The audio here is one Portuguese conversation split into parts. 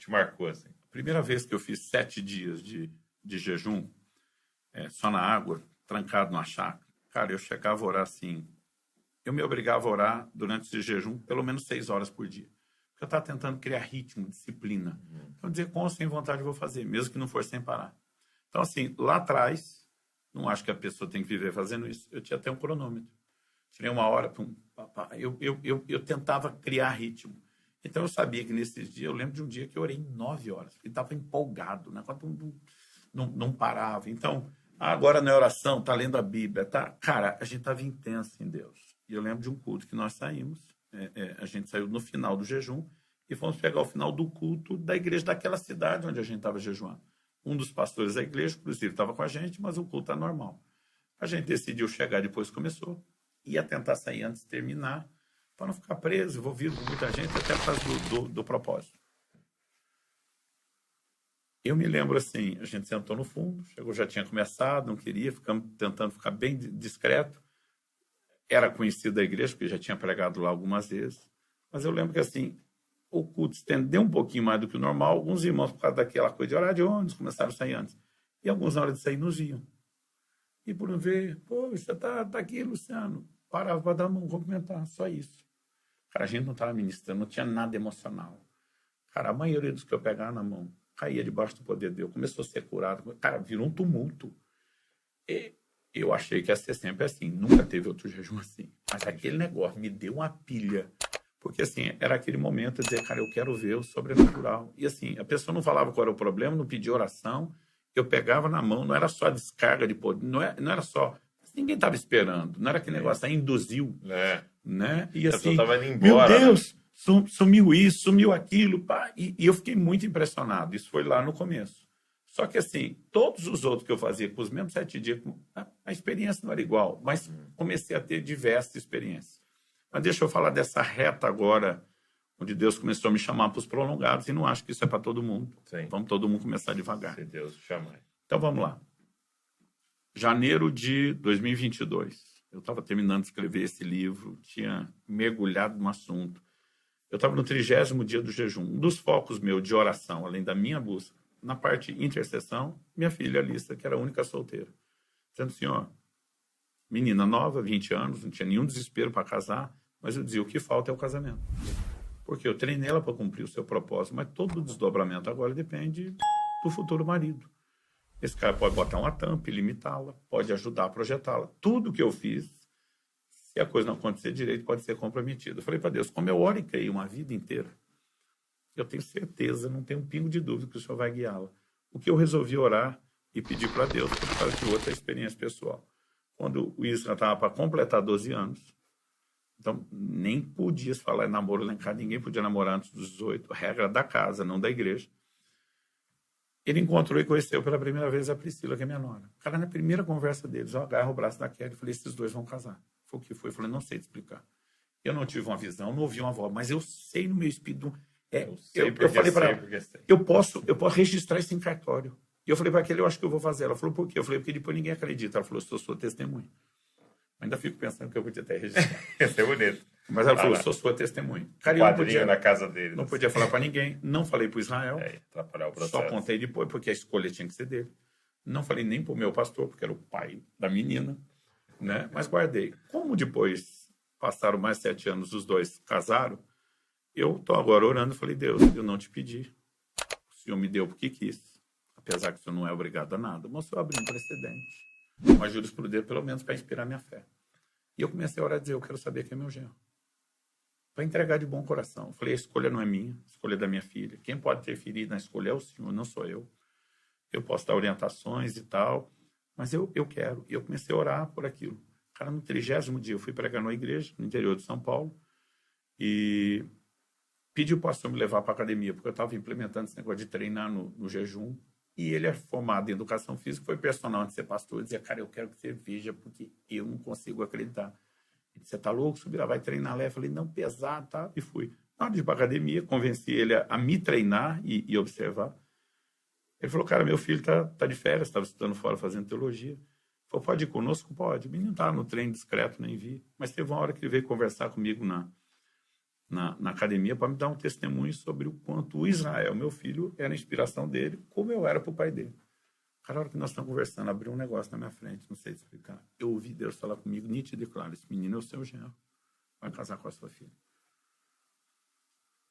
te marcou, assim? Primeira vez que eu fiz 7 dias de jejum, só na água, trancado numa chácara, cara, eu chegava a orar assim, eu me obrigava a orar durante esse jejum pelo menos 6 horas por dia. Porque eu estava tentando criar ritmo, disciplina. Então, dizer, com ou sem vontade eu vou fazer, mesmo que não for sem parar. Então, assim, lá atrás, não acho que a pessoa tem que viver fazendo isso, eu tinha até um cronômetro. Tirei 1 hora, eu tentava criar ritmo. Então, eu sabia que nesses dias, eu lembro de um dia que eu orei 9 horas. Eu estava empolgado, né? Não parava. Então, agora na oração, está lendo a Bíblia, tá? Cara, a gente estava intenso em Deus. E eu lembro de um culto que nós saímos, a gente saiu no final do jejum e fomos pegar o final do culto da igreja daquela cidade onde a gente estava jejuando. Um dos pastores da igreja, inclusive, estava com a gente, mas o culto está normal. A gente decidiu chegar depois que começou, ia tentar sair antes de terminar, para não ficar preso, envolvido com muita gente, até por causa do propósito. Eu me lembro assim, a gente sentou no fundo, chegou, já tinha começado, não queria, ficamos tentando ficar bem discreto. Era conhecido da igreja, porque já tinha pregado lá algumas vezes. Mas eu lembro que assim, o culto estendeu um pouquinho mais do que o normal. Alguns irmãos, por causa daquela coisa de orar de ônibus, começaram a sair antes. E alguns, na hora de sair, nos viam. E por não ver, pô, você tá aqui, Luciano. Parava para dar a mão, cumprimentar, só isso. Cara, a gente não estava ministrando, não tinha nada emocional. Cara, a maioria dos que eu pegava na mão caía debaixo do poder de Deus, começou a ser curado. Cara, virou um tumulto. E eu achei que ia ser sempre assim, nunca teve outro jejum assim. Mas aquele negócio me deu uma pilha. Porque, assim, era aquele momento de dizer, cara, eu quero ver o sobrenatural. E, assim, a pessoa não falava qual era o problema, não pedia oração, eu pegava na mão, não era só a descarga de poder, não era só... Ninguém estava esperando, não era aquele negócio, aí induziu. Né? E, assim, tava indo embora, meu Deus, né? Sumiu isso, sumiu aquilo. Pá, e eu fiquei muito impressionado. Isso foi lá no começo. Só que, assim, todos os outros que eu fazia com os mesmos 7 dias, a experiência não era igual, mas comecei a ter diversas experiências. Mas deixa eu falar dessa reta agora, onde Deus começou a me chamar para os prolongados, e não acho que isso é para todo mundo. Sim. Vamos todo mundo começar devagar. Se Deus chamar. Então, vamos lá. Janeiro de 2022. Eu estava terminando de escrever esse livro, tinha mergulhado no assunto. Eu estava no 30º dia do jejum. Um dos focos meu de oração, além da minha busca, na parte de intercessão, minha filha Alissa, que era a única solteira. Dizendo assim, ó, menina nova, 20 anos, não tinha nenhum desespero para casar, mas eu dizia, o que falta é o casamento. Porque eu treinei ela para cumprir o seu propósito, mas todo o desdobramento agora depende do futuro marido. Esse cara pode botar uma tampa e limitá-la, pode ajudar a projetá-la. Tudo que eu fiz, se a coisa não acontecer direito, pode ser comprometido. Eu falei para Deus, como eu oro e creio uma vida inteira, eu tenho certeza, não tenho um pingo de dúvida que o Senhor vai guiá-la. O que eu resolvi orar e pedir para Deus, por causa de outra experiência pessoal. Quando o Isra estava para completar 12 anos, então nem podia falar em namoro lá em casa, ninguém podia namorar antes dos 18, regra da casa, não da igreja. Ele encontrou e conheceu pela primeira vez a Priscila, que é minha nora. Cara, na primeira conversa deles, eu agarro o braço da Kelly e falei, esses dois vão casar. Foi o que foi. Eu falei, não sei te explicar. Eu não tive uma visão, não ouvi uma voz, mas eu sei no meu espírito. Eu falei para ela, eu posso registrar isso em cartório. E eu falei para aquele, eu acho que eu vou fazer. Ela falou, por quê? Eu falei, porque depois ninguém acredita. Ela falou, eu sou sua testemunha. Ainda fico pensando que eu podia até registrar. Isso é bonito. Mas ela falou, eu sou sua testemunha. Cara, eu não podia na casa dele. Não podia falar para ninguém. Não falei para o Israel. Atrapalhar o processo. Só contei depois, porque a escolha tinha que ser dele. Não falei nem para o meu pastor, porque era o pai da menina. Né? Mas guardei. Como depois passaram mais 7 anos, os dois casaram, eu estou agora orando e falei, Deus, eu não te pedi. O Senhor me deu porque quis. Apesar que o Senhor não é obrigado a nada. Mas o Senhor abriu um precedente. Uma jurisprudência, pelo menos, para inspirar minha fé. E eu comecei a orar e dizer, eu quero saber quem é meu genro. Para entregar de bom coração. Eu falei, a escolha não é minha, a escolha é da minha filha. Quem pode interferir na escolha é o Senhor, não sou eu. Eu posso dar orientações e tal, mas eu quero. E eu comecei a orar por aquilo. Cara, no 30º dia, eu fui pregar numa igreja, no interior de São Paulo, e pedi o pastor me levar para a academia, porque eu estava implementando esse negócio de treinar no jejum. E ele é formado em educação física, foi personal antes de ser pastor. Eu dizia, cara, eu quero que você veja, porque eu não consigo acreditar. Ele disse, você tá louco? Subir lá, vai treinar lá. Eu falei, não, pesado, tá? E fui. Na hora de ir para a academia, convenci ele a me treinar e observar. Ele falou, cara, meu filho tá de férias, estava estudando fora, fazendo teologia. Ele falou, pode ir conosco? Pode. O menino estava no treino discreto, nem vi. Mas teve uma hora que ele veio conversar comigo na academia para me dar um testemunho sobre o quanto o Israel, meu filho, era a inspiração dele, como eu era para o pai dele. Cara, a hora que nós estamos conversando, abriu um negócio na minha frente, não sei explicar. Eu ouvi Deus falar comigo, nítido e claro, esse menino é o seu genro, vai casar com a sua filha.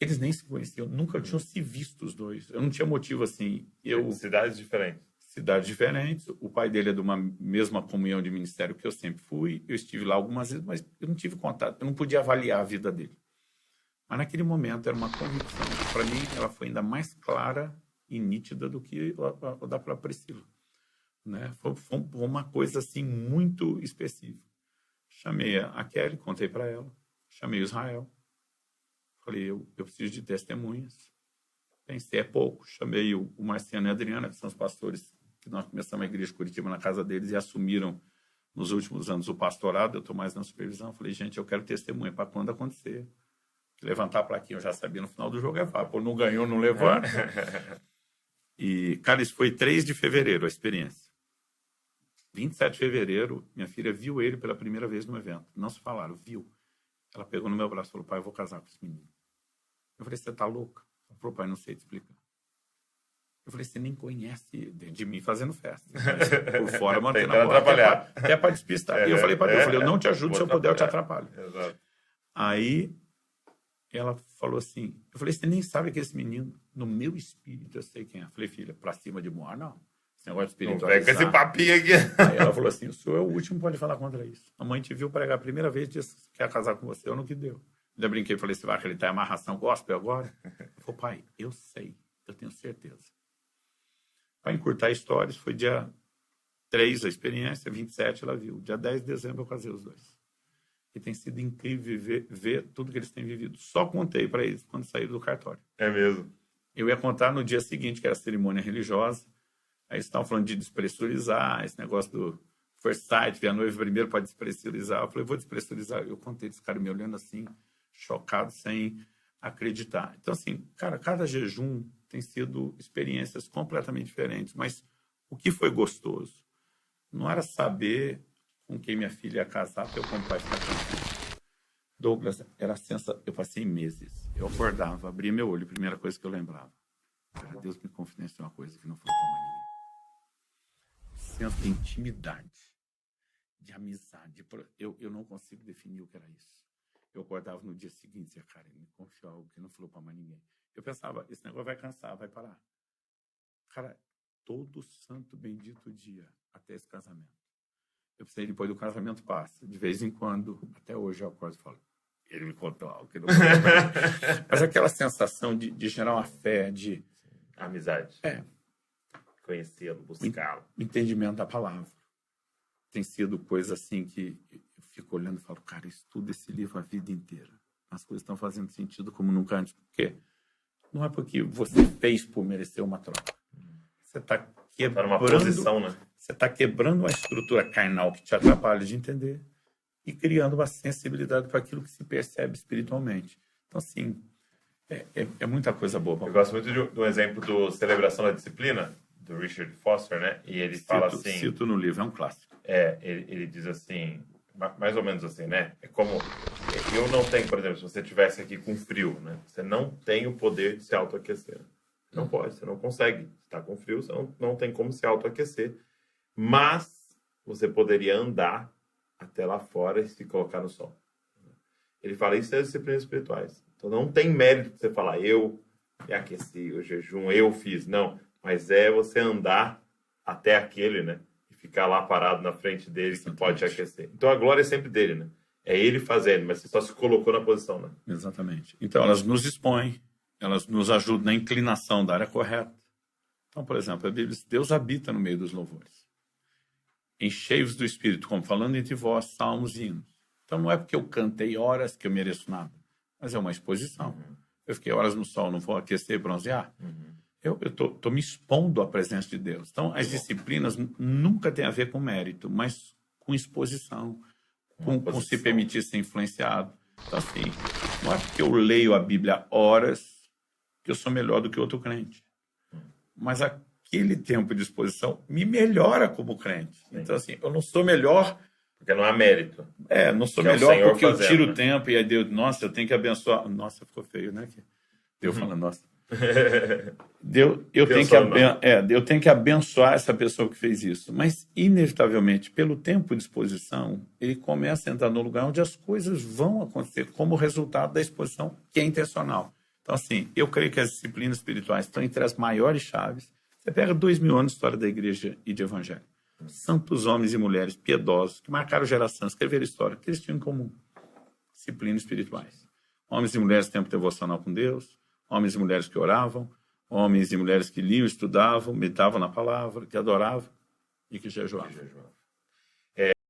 Eles nem se conheciam, nunca tinham se visto os dois. Eu não tinha motivo assim. Cidades diferentes. Cidades diferentes. O pai dele é de uma mesma comunhão de ministério que eu sempre fui. Eu estive lá algumas vezes, mas eu não tive contato. Eu não podia avaliar a vida dele. Mas naquele momento era uma convicção. Para mim, ela foi ainda mais clara e nítida do que a da própria Priscila. Né? Foi uma coisa assim muito específica. Chamei a Kelly, contei para ela. Chamei o Israel. Falei, eu preciso de testemunhas. Pensei, é pouco. Chamei o Marciano e a Adriana, que são os pastores que nós começamos a igreja de Curitiba na casa deles e assumiram nos últimos anos o pastorado. Eu estou mais na supervisão. Falei, gente, eu quero testemunha para quando acontecer. Levantar a plaquinha, eu já sabia no final do jogo, pô, não ganhou, não levanta. E, cara, isso foi 3 de fevereiro, a experiência. 27 de fevereiro, minha filha viu ele pela primeira vez no evento. Não se falaram, viu. Ela pegou no meu braço e falou, pai, eu vou casar com esse menino. Eu falei, você tá louca? Ela falou, pai, não sei te explicar. Eu falei, você nem conhece de mim fazendo festa. Por fora, mantendo a bola. Até para despistar. E eu falei para Deus, eu não te ajudo, se eu puder, eu te atrapalho. Exato. Aí, ela falou assim, eu falei, você nem sabe que esse menino, no meu espírito, eu sei quem é. Eu falei, filha, pra cima de Moar, não. Esse negócio de espiritualizar. Não pega esse papinho aqui. Aí ela falou assim, o senhor é o último, pode falar contra isso. A mãe te viu pregar a primeira vez, disse que quer casar com você, eu não que deu. Ainda brinquei, falei, você vai acreditar em amarração gospel agora? Ele falou, pai, eu sei, eu tenho certeza. Para encurtar histórias, foi dia 3 a experiência, 27 ela viu. Dia 10 de dezembro eu casei os dois. E tem sido incrível ver tudo que eles têm vivido. Só contei para eles quando saíram do cartório. É mesmo? Eu ia contar no dia seguinte, que era a cerimônia religiosa. Aí eles estavam falando de despressurizar, esse negócio do first sight, ver a noiva primeiro para despressurizar. Eu falei, vou despressurizar. Eu contei desse cara me olhando assim, chocado, sem acreditar. Então, assim, cara, cada jejum tem sido experiências completamente diferentes. Mas o que foi gostoso não era saber com quem minha filha ia casar, para eu como pai ficar tranquilo. Douglas, era a sensação. Eu passei meses. Eu acordava, abria meu olho, a primeira coisa que eu lembrava. Cara, Deus me confidenciou uma coisa que não falou para mais ninguém. Senso de intimidade, de amizade. Eu não consigo definir o que era isso. Eu acordava no dia seguinte e dizia, cara, ele me confiou algo que não falou para mais ninguém. Eu pensava, esse negócio vai cansar, vai parar. Cara, todo santo bendito dia até esse casamento. Eu pensei, depois do casamento passa. De vez em quando, até hoje eu acordo e falo, ele me contou algo que não falou para mim. Mas aquela sensação de gerar uma fé, de... Amizade. Conhecê-lo, buscá-lo. O entendimento da palavra. Tem sido coisa assim que eu fico olhando e falo, cara, estudo esse livro a vida inteira. As coisas estão fazendo sentido como nunca antes. Por quê? Não é porque você fez por merecer uma troca. Você está quebrando... Tá numa posição, né? Você está quebrando uma estrutura carnal que te atrapalha de entender e criando uma sensibilidade para aquilo que se percebe espiritualmente. Então, assim, é muita coisa boa. Eu gosto muito de um exemplo do Celebração da Disciplina, do Richard Foster, né? E ele fala assim... Cito no livro, é um clássico. Ele diz assim, mais ou menos assim, né? É como... Eu não tenho, por exemplo, se você estivesse aqui com frio, né? Você não tem o poder de se autoaquecer. Não pode, você não consegue. Você está com frio, você não tem como se autoaquecer. Mas você poderia andar até lá fora e se colocar no sol. Ele fala, isso é disciplinas espirituais. Então não tem mérito de você falar, eu me aqueci, o jejum, eu fiz. Não, mas é você andar até aquele, né? E ficar lá parado na frente dele que pode te aquecer. Então a glória é sempre dele, né? É ele fazendo, mas você só se colocou na posição, né? Exatamente. Então elas nos expõem, elas nos ajudam na inclinação da área correta. Então, por exemplo, a Bíblia diz, Deus habita no meio dos louvores. Enchei-vos do Espírito, como falando entre vós, salmos e hinos. Então não é porque eu cantei horas que eu mereço nada, mas é uma exposição. Eu fiquei horas no sol, não vou aquecer e bronzear. Eu estou me expondo à presença de Deus. Então as disciplinas nunca têm a ver com mérito, mas com exposição, com se permitir ser influenciado. Então assim, não é porque eu leio a Bíblia horas que eu sou melhor do que outro crente. Mas aquele tempo de exposição me melhora como crente. Então, assim, eu não sou melhor Porque não há mérito. Não sou Que é o melhor Senhor porque eu fazendo, tiro né? o tempo e aí Deus, nossa, eu tenho que abençoar. Nossa, ficou feio, né? Deus falando, nossa. Eu tenho que abençoar essa pessoa que fez isso. Mas, inevitavelmente, pelo tempo de exposição, ele começa a entrar no lugar onde as coisas vão acontecer como resultado da exposição, que é intencional. Então, assim, eu creio que as disciplinas espirituais estão entre as maiores chaves. Você pega 2000 anos de história da igreja e de evangelho. Santos homens e mulheres piedosos que marcaram geração, escreveram história, que eles tinham em comum disciplinas espirituais. Homens e mulheres tempo devocional com Deus, homens e mulheres que oravam, homens e mulheres que liam, estudavam, meditavam na palavra, que adoravam e que jejuavam.